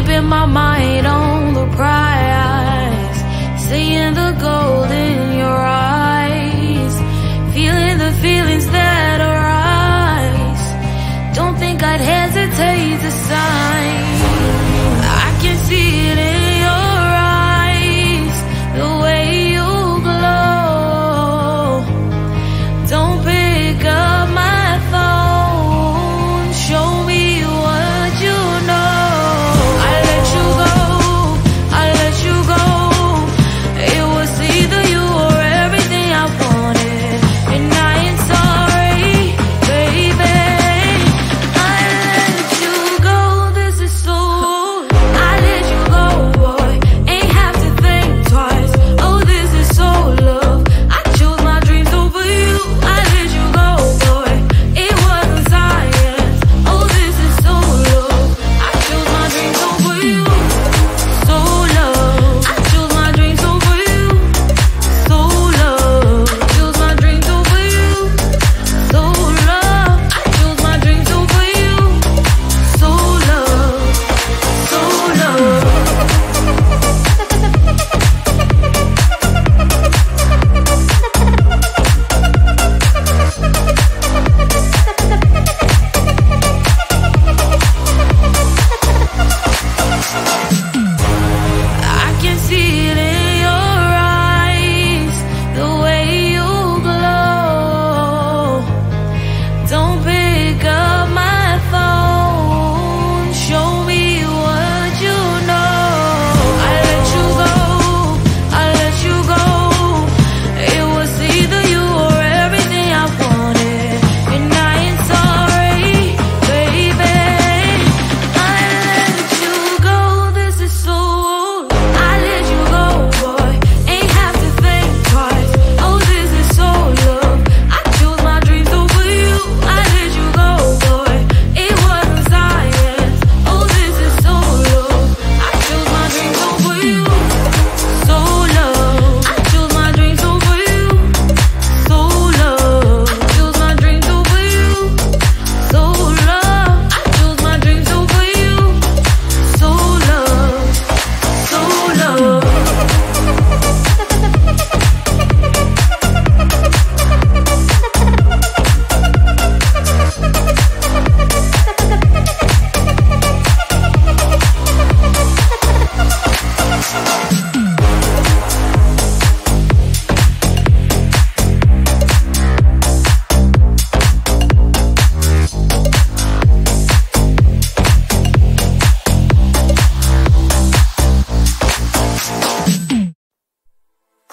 keeping my mind on the prize, seeing the gold in your eyes, feeling the feelings that arise. Don't think I'd hesitate to sign. I can see it in your eyes, the way you glow. Don't pick up my phone, show me what you know. I let you go, I let you go. It was either you or everything I wanted, and I ain't sorry, baby. I let you go, this is so. I let you go, boy, ain't have to think twice. Oh, this is so love. I chose my dreams over you. I let you go, boy, it wasn't science. Oh, this is so love. I chose my dreams over you. So love. I chose my dreams over you. So love. I chose my dreams over you. So love. I chose my dreams over you. So love. So love. I can see it in your eyes, the way you glow. Don't pick up my phone, show me what you know. I let you go, I let you go. It was either you or everything I wanted, and I ain't sorry, baby. I let you go, this is so. I let you go, boy, ain't have to think twice. Oh, this is so love. I chose my dreams over you. I let you go, boy, it wasn't science. Oh, this is so love. I chose my dreams over you. So love. I chose my dreams over you. So love. I chose my dreams over you. So love. I chose my dreams over you. So love. So love.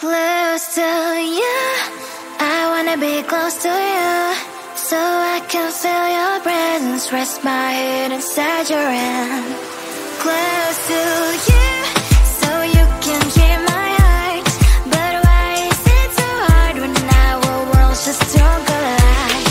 Close to you, I wanna be close to you, so I can feel your presence, rest my head inside your hand. Close to you, so you can hear my heart. But why is it so hard when our worlds just don't collide?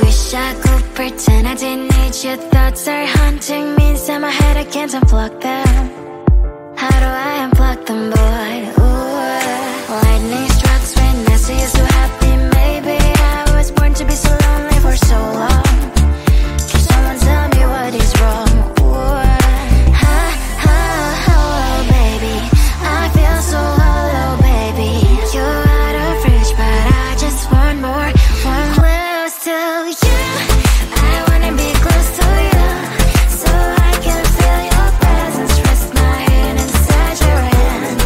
Wish I could pretend I didn't need your thoughts are haunting me inside my head. I can't unplug them. How do I unplug them, boy? Ooh, lightning strikes when I see you so happy. Maybe I was born to be so lonely for so long. Can someone tell me what is wrong? Ooh, oh, baby, I feel so hollow, baby. You're out of reach, but I just want more, one close to you. I wanna be close to you, so I can feel your presence, rest my head inside your hand.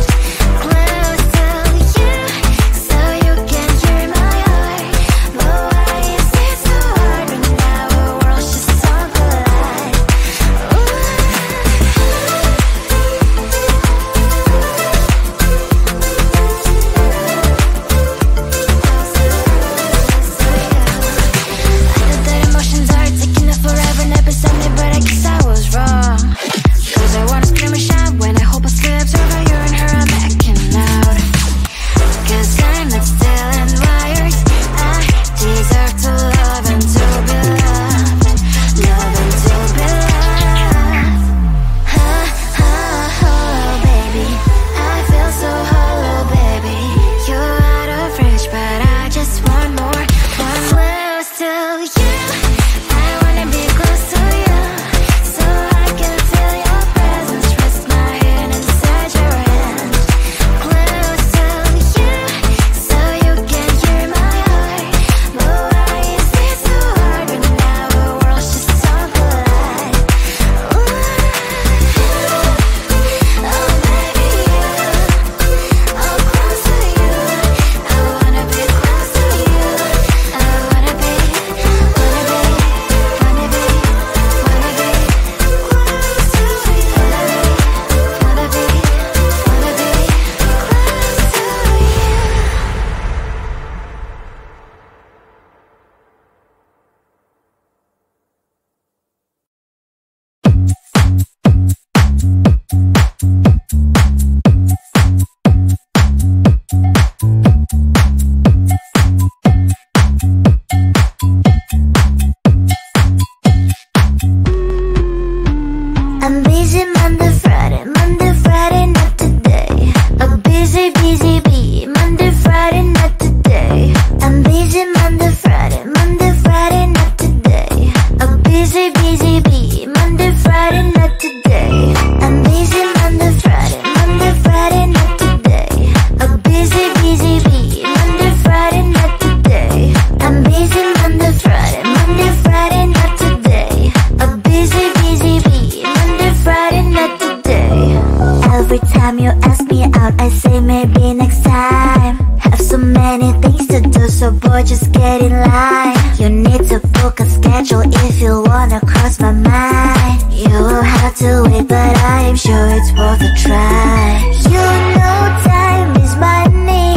Every time you ask me out, I say maybe next time. Have so many things to do, so boy, just get in line. You need to book a schedule if you wanna cross my mind. You will have to wait, but I am sure it's worth a try. You know time is money.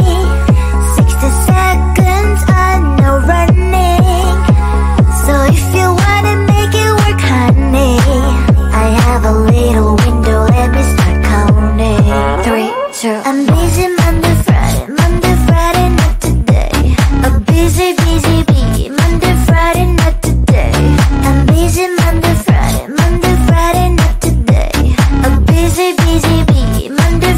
60 seconds on no running. So if you wanna make it work, honey, I have a little window, let me start counting. 3, 2, I'm busy Monday, Friday, not today. A busy, Monday, Friday, not today. I'm busy Monday, Friday, not today. A busy, Monday,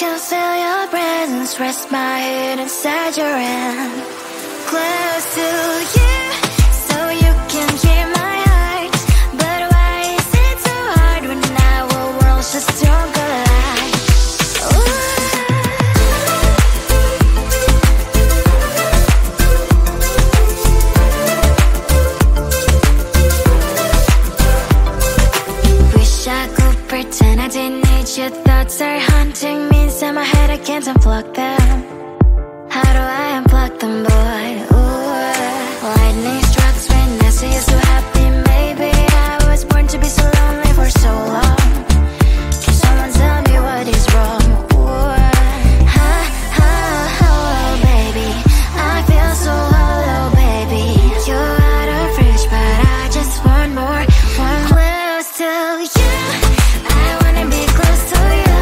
can feel your presence, rest my head inside your hand. Close to you, so you can hear my heart. But why is it so hard when our worlds just don't collide? Wish I could pretend I didn't need your thoughts are haunting me inside my head, I can't unplug them. How do I unplug them, boy? Ooh, lightning strikes when I see you so happy. Maybe I was born to be so lonely for so long. Can someone tell me what is wrong? Ooh, oh, baby, I feel so hollow, baby. You're out of reach, but I just want more, want close to you. I wanna be close to you,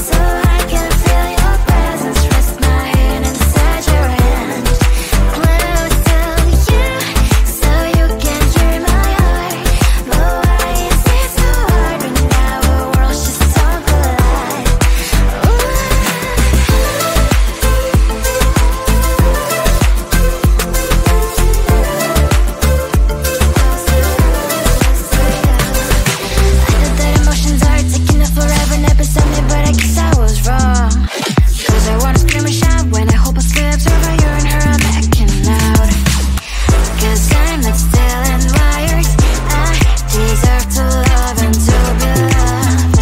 so I can feel your presence, rest my head inside your hand. Close to you, so you can hear my heart. But why is it so hard when our worlds just don't collide? I know that emotions are taking up forever, never beside me, but I guess I was wrong. Cause I wanna scream and shout when I hope I slips over you and her, I'm backing out. Cause I'm not still and wired. I deserve to love and to be loved,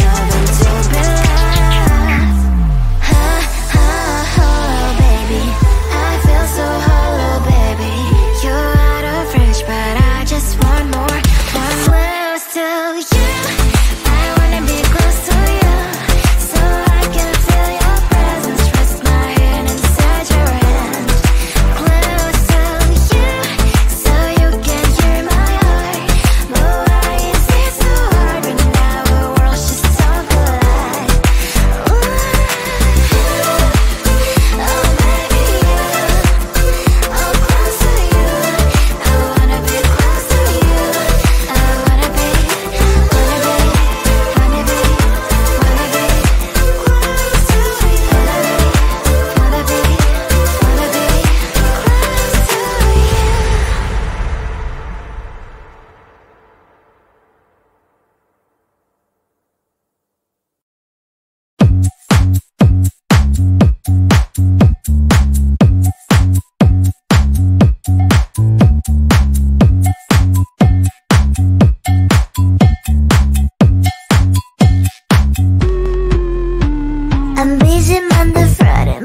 love and to be loved. Oh, baby, I feel so hollow, baby. You're out of reach, but I just want more, want close to you. I wanna be close to you, so I can feel your presence, rest my head inside your hand. Close to you, so you can hear my heart. But why is it so hard when our worlds just don't collide? Oh, baby, oh, close to you. I wanna be close to you. I wanna be close to you. I'm busy Monday, Friday,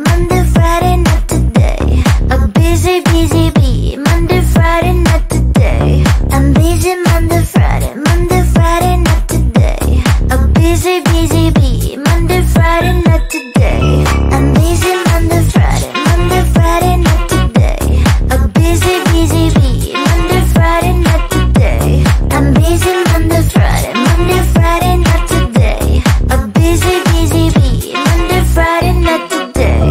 not today. I'm busy, bee, Monday, Friday, not today. I'm busy Monday, Friday, not today. I'm busy, bee, Monday, Friday, not today. I'm busy Monday, Friday, not today. I'm busy, bee, Monday, Friday, not today. I'm busy Monday, Friday, not today. I'm busy, bee, Monday, Friday, not today.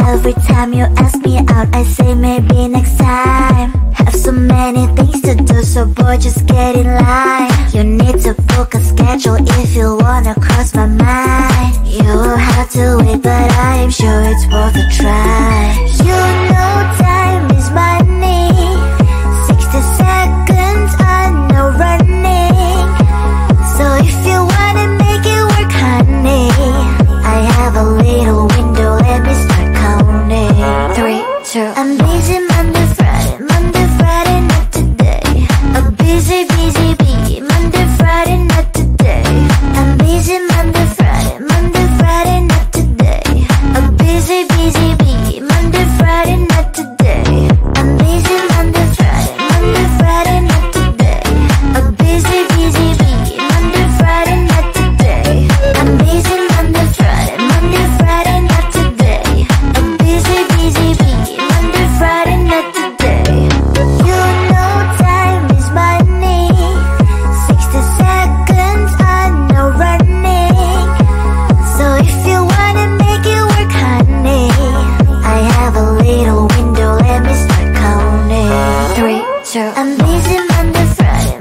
Every time you ask me out, I say maybe next time. Have so many things to do, so boy, just get in line. You need to book a schedule if you wanna cross my mind. You will have to wait, but I am sure it's worth a try. You know time is money. 60 seconds on no running. So if you wanna make it work, honey, I have a little window, let me start counting. 3, 2, I'm busy Monday, Friday, not today. I'm busy, bee, Monday, Friday, not today. I'm busy Monday, Friday, not today. I'm busy, bee, Monday, Friday, not today. I'm busy Monday, Friday, not today. I'm busy, bee, Monday, Friday, not today. I'm busy Monday, Friday, not today. I'm busy, bee, Monday, Friday, not today. You know time is money. 60 seconds on no running. So if you wanna make it work, honey, I have a little window, let me start counting. 3, 2, I'm busy Monday, Friday,